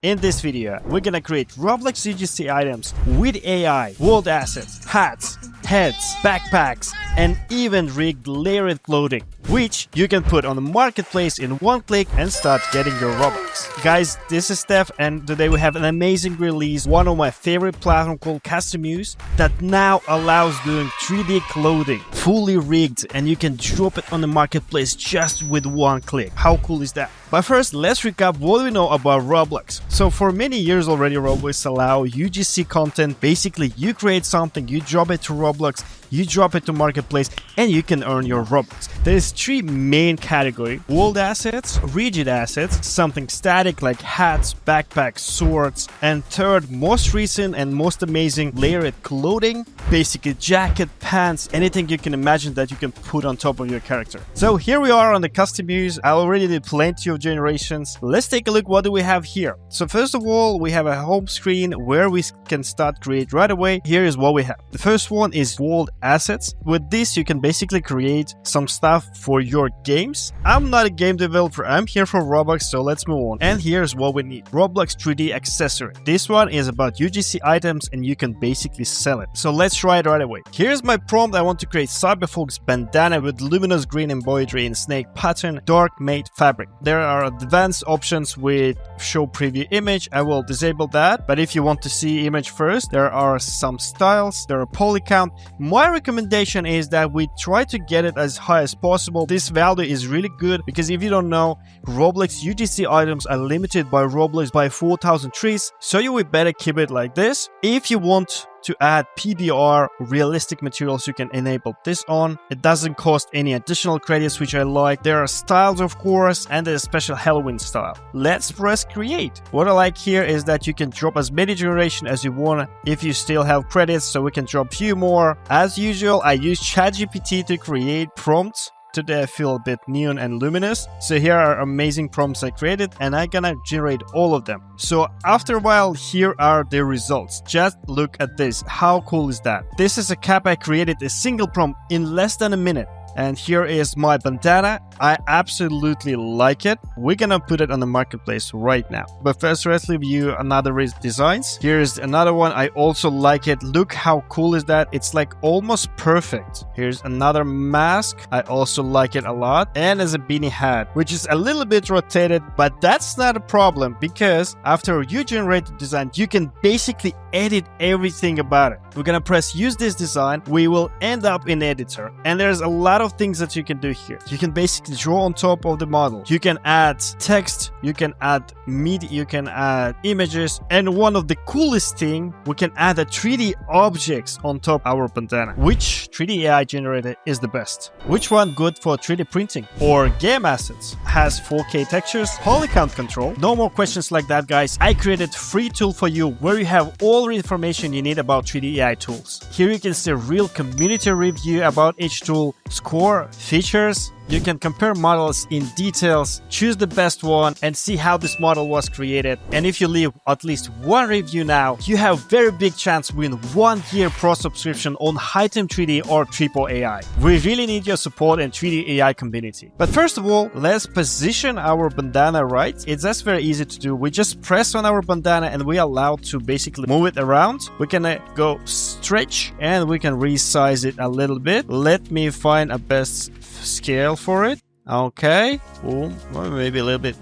In this video, we're gonna create Roblox UGC items with AI, world assets, hats, heads, backpacks, and even rigged layered clothing, which you can put on the marketplace in one click and start getting your Robux. Guys, this is Steph, and today we have an amazing release, one of my favorite platforms called Customuse, that now allows doing 3D clothing, fully rigged, and you can drop it on the marketplace just with one click. How cool is that? But first, let's recap what we know about Roblox. So for many years already, Roblox allow UGC content. Basically, you create something, you drop it to Roblox, you drop it to marketplace, and you can earn your Robux. There's three main categories: world assets, rigid assets, something static like hats, backpacks, swords, and third, most recent and most amazing, layered clothing, basically jacket, pants, anything you can imagine that you can put on top of your character. So here we are on the Customuse. I already did plenty of generations. Let's take a look. What do we have here? So first of all, we have a home screen where we can start create right away. Here is what we have. The first one is world assets. With this, you can basically create some stuff for your games. I'm not a game developer. I'm here for Roblox, so let's move on. And here's what we need. Roblox 3D accessory. This one is about UGC items and you can basically sell it. So let's try it right away. Here's my prompt. I want to create Cyberfolk's bandana with luminous green embroidery in snake pattern, dark matte fabric. There are advanced options with show preview image. I will disable that, but if you want to see image first, there are some styles, there are poly count. My recommendation is that we try to get it as high as possible. This value is really good because if you don't know, Roblox UGC items are limited by Roblox by 4,000 trees, so you would better keep it like this. If you want to add PBR realistic materials, you can enable this on. It doesn't cost any additional credits, which I like. There are styles, of course, and there's a special Halloween style. Let's press create. What I like here is that you can drop as many generation as you want if you still have credits, so we can drop few more. As usual, I use ChatGPT to create prompts. Today I feel a bit neon and luminous. So here are amazing prompts I created and I'm gonna generate all of them. So after a while, here are the results. Just look at this. How cool is that? This is a cap I created a single prompt in less than a minute. And here is my bandana. I absolutely like it. We're gonna put it on the marketplace right now. But first, let's review another designs. Here's another one. I also like it. Look how cool is that? It's like almost perfect. Here's another mask. I also like it a lot. And as a beanie hat, which is a little bit rotated, but that's not a problem because after you generate the design, you can basically edit everything about it. We're gonna press use this design. We will end up in editor. And there's a lot of things that you can do here. You can basically draw on top of the model. You can add text, you can add media, you can add images, and one of the coolest thing, we can add a 3D objects on top our bandana. Which 3D AI generator is the best? Which one good for 3D printing or game assets? Has 4K textures, poly count control. No more questions like that, guys. I created free tool for you where you have all the information you need about 3D AI tools. Here you can see real community review about each tool, score, features. You can compare models in details, choose the best one, and see how this model was created. And if you leave at least one review now, you have very big chance to win 1 year pro subscription on Hitem 3D or Triple AI. We really need your support in 3D AI community. But first of all, let's position our bandana right. It's just very easy to do. We just press on our bandana and we are allowed to basically move it around. We can go stretch and we can resize it a little bit. Let me find a best scale for it. Okay, boom, maybe a little bit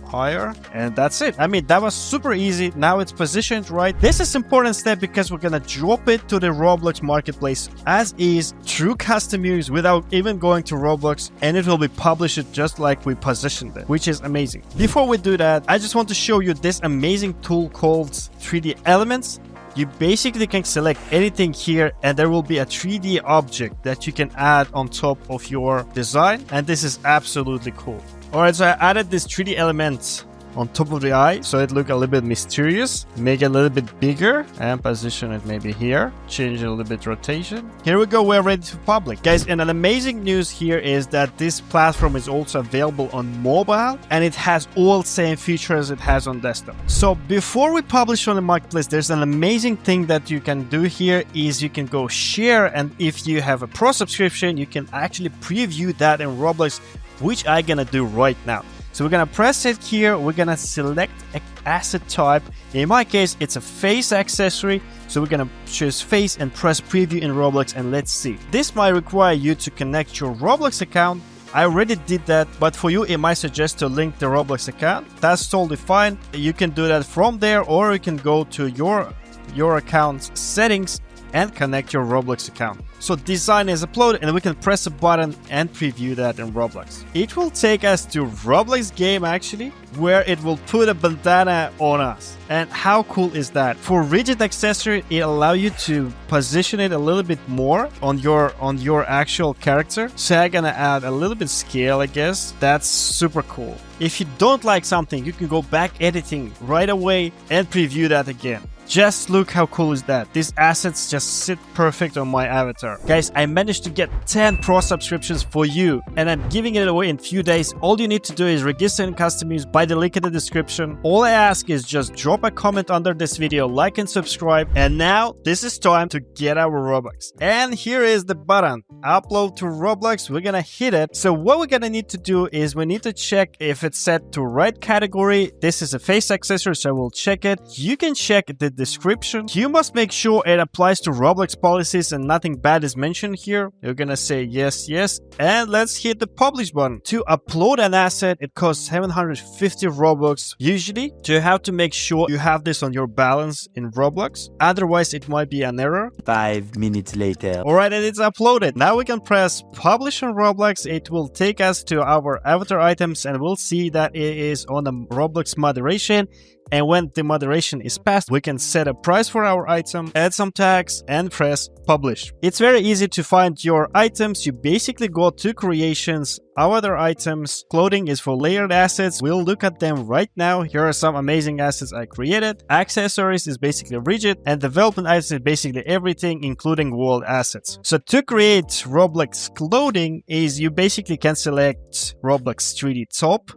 higher, and that's it. I mean, that was super easy. Now it's positioned right. This is important step because we're gonna drop it to the Roblox marketplace as is through Customuse without even going to Roblox, and it will be published just like we positioned it, which is amazing. Before we do that, I just want to show you this amazing tool called 3D Elements. You basically can select anything here and there will be a 3D object that you can add on top of your design. And this is absolutely cool. Alright, so I added this 3D element on top of the eye so it look a little bit mysterious. Make it a little bit bigger and position it maybe here. Change a little bit rotation. Here we go, we're ready to public. Guys, and an amazing news here is that this platform is also available on mobile and it has all same features it has on desktop. So before we publish on the marketplace, there's an amazing thing that you can do here is you can go share, and if you have a pro subscription, you can actually preview that in Roblox, which I'm gonna do right now. So we're gonna press it here. We're gonna select a asset type. In my case, it's a face accessory. So we're gonna choose face and press preview in Roblox, and let's see. This might require you to connect your Roblox account. I already did that, but for you, it might suggest to link the Roblox account. That's totally fine. You can do that from there, or you can go to your account's settings and connect your Roblox account. So design is uploaded, and we can press a button and preview that in Roblox. It will take us to Roblox game actually, where it will put a bandana on us. And how cool is that? For rigid accessory, it allows you to position it a little bit more on your actual character. So I'm gonna add a little bit scale, I guess. That's super cool. If you don't like something, you can go back editing right away and preview that again. Just look how cool is that. These assets just sit perfect on my avatar. Guys, I managed to get 10 pro subscriptions for you, and I'm giving it away in few days. All you need to do is register in Customuse by the link in the description. All I ask is just drop a comment under this video, like and subscribe. And now this is time to get our Robux. And here is the button, upload to Roblox. We're gonna hit it. So what we're gonna need to do is we need to check if it's set to right category. This is a face accessory, so we'll check it. You can check the description. You must make sure it applies to Roblox policies and nothing bad is mentioned here. You're gonna say yes, yes, and let's hit the publish button. To upload an asset, it costs 750 Robux. Usually, you have to make sure you have this on your balance in Roblox. Otherwise, it might be an error. 5 minutes later. Alright, and it's uploaded. Now we can press publish on Roblox. It will take us to our avatar items, and we'll see that it is on the Roblox moderation. And when the moderation is passed, we can set a price for our item, add some tags, and press publish. It's very easy to find your items. You basically go to creations, other items. Clothing is for layered assets. We'll look at them right now. Here are some amazing assets I created. Accessories is basically rigid, and development items is basically everything, including world assets. So to create Roblox clothing is you basically can select Roblox 3D top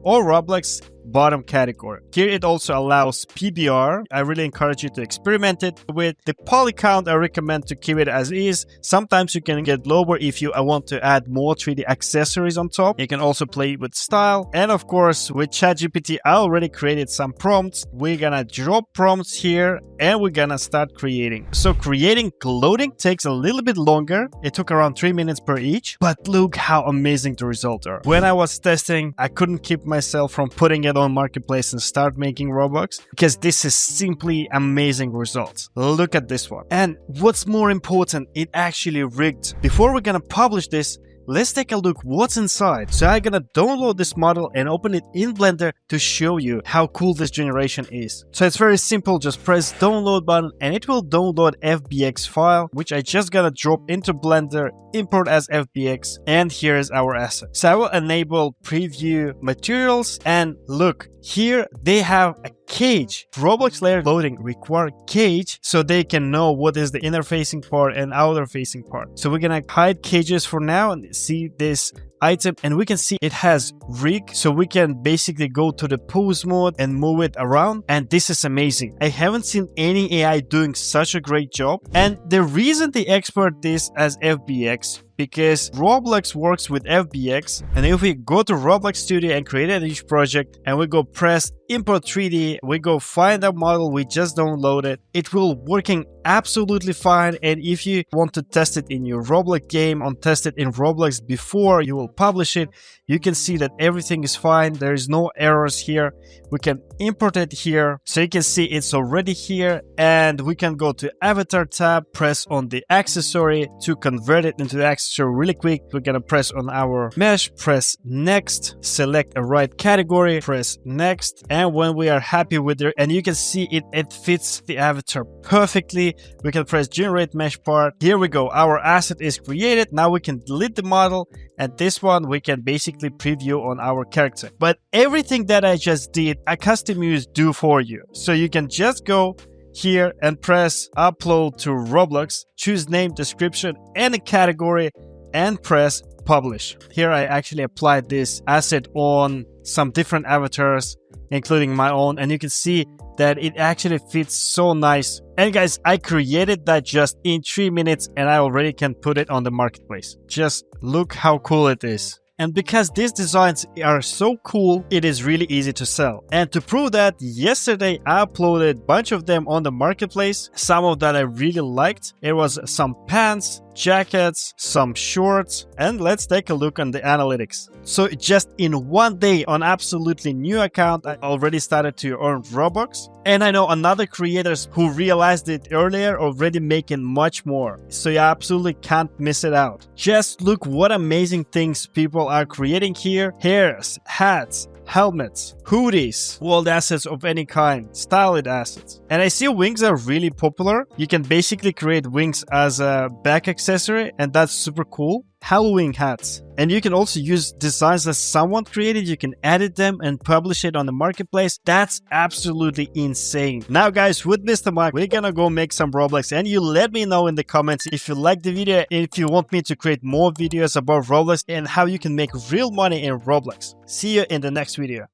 or Roblox bottom category. Here it also allows PBR. I really encourage you to experiment it with. The poly count, I recommend to keep it as is. Sometimes you can get lower if you want to add more 3D accessories on top. You can also play with style. And of course, with ChatGPT, I already created some prompts. We're gonna drop prompts here and we're gonna start creating. So creating clothing takes a little bit longer. It took around 3 minutes per each, but look how amazing the results are. When I was testing, I couldn't keep myself from putting it on Marketplace and start making Robux, because this is simply amazing results. Look at this one. And what's more important, it actually rigged. Before we're gonna publish this, let's take a look what's inside. So I'm gonna download this model and open it in Blender to show you how cool this generation is. So it's very simple, just press download button and it will download FBX file, which I just gotta drop into Blender, import as FBX, and here is our asset. So I will enable preview materials, and look, here they have a cage. Roblox layer loading require cage so they can know what is the inner facing part and outer facing part. So we're gonna hide cages for now and see this item, and we can see it has rig, so we can basically go to the pose mode and move it around, and this is amazing. I haven't seen any AI doing such a great job, and the reason they export this as FBX because Roblox works with FBX, and if we go to Roblox Studio and create a new project and we go press import 3D, we go find a model we just downloaded, it will working absolutely fine. And if you want to test it in your Roblox game or test it in Roblox before you will publish it, you can see that everything is fine. There is no errors here. We can import it here, so you can see it's already here, and we can go to avatar tab, press on the accessory to convert it into the accessory really quick. We're gonna press on our mesh, press next, select a right category, press next, and when we are happy with it, and you can see it fits the avatar perfectly, we can press generate mesh part. Here we go, our asset is created. Now we can delete the model, and this one we can basically preview on our character. But everything that I just did, a Customuse do for you. So you can just go here and press upload to Roblox, choose name, description, and a category, and press publish. Here I actually applied this asset on some different avatars, including my own, and you can see that it actually fits so nice. And guys, I created that just in 3 minutes, and I already can put it on the marketplace. Just look how cool it is. And because these designs are so cool, it is really easy to sell. And to prove that, yesterday I uploaded a bunch of them on the marketplace. Some of that I really liked. It was some pants, jackets, some shorts, and let's take a look on the analytics. So just in one day on absolutely new account, I already started to earn Robux. And I know another creators who realized it earlier already making much more. So you absolutely can't miss it out. Just look what amazing things people are creating here. Hairs, hats, helmets, hoodies, walled assets of any kind, styled assets. And I see wings are really popular. You can basically create wings as a back accessory, and that's super cool. Halloween hats. And you can also use designs that someone created. You can edit them and publish it on the marketplace. That's absolutely insane. Now guys, with Mr. Mike, we're gonna go make some Roblox, and you let me know in the comments if you like the video and if you want me to create more videos about Roblox and how you can make real money in Roblox. See you in the next video.